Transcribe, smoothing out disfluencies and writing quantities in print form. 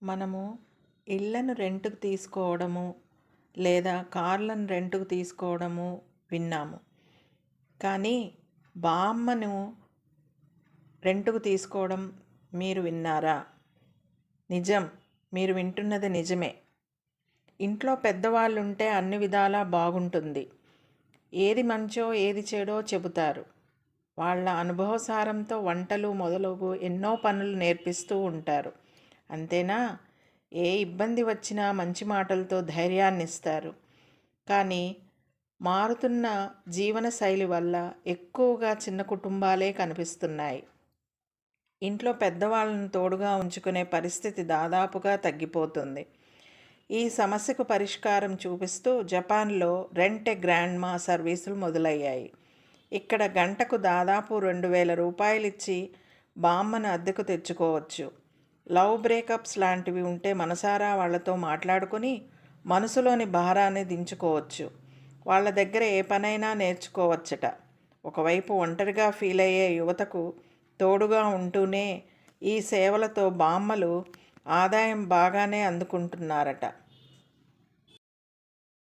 మనము ఇళ్ళను రెంట్‌కి తీసుకోవడము, లేదా కార్లను రెంట్‌కి తీసుకోవడము విన్నాము. కానీ బామ్మను రెంట్‌కి తీసుకోవడం మీరు విన్నారా? నిజం. మీరు వింటున్నది నిజమే. ఇంట్లో పెద్దవాళ్ళుంటే అన్ని విధాలా బాగుంటుంది. ఏది మంచో, ఏది చెడో చెబుతారు. వాళ్ళ అనుభవసారంతో వంటలు మొదలగు ఎన్నో పనులు నేర్పిస్తూ ఉంటారు. అంతేనా? ఏ ఇబ్బంది వచ్చినా మంచి మాటలతో ధైర్యాన్నిస్తారు. కానీ మారుతున్న జీవనశైలి వల్ల ఎక్కువగా చిన్న కుటుంబాలే కనిపిస్తున్నాయి. ఇంట్లో పెద్దవాళ్ళను తోడుగా ఉంచుకునే పరిస్థితి దాదాపుగా తగ్గిపోతుంది. ఈ సమస్యకు పరిష్కారం చూపిస్తూ జపాన్లో రెంట్ ఎ గ్రాండ్మా సర్వీసులు మొదలయ్యాయి. ఇక్కడ గంటకు దాదాపు 2000 రూపాయలిచ్చి బామ్మను అద్దెకు తెచ్చుకోవచ్చు. లవ్ బ్రేకప్స్ లాంటివి ఉంటే మనసారా వాళ్ళతో మాట్లాడుకుని మనసులోని భారాన్ని దించుకోవచ్చు. వాళ్ళ దగ్గర ఏ పనైనా నేర్చుకోవచ్చట. ఒకవైపు ఒంటరిగా ఫీల్ అయ్యే యువతకు తోడుగా ఉంటూనే ఈ సేవలతో బామ్మలు ఆదాయం బాగానే అందుకుంటున్నారట.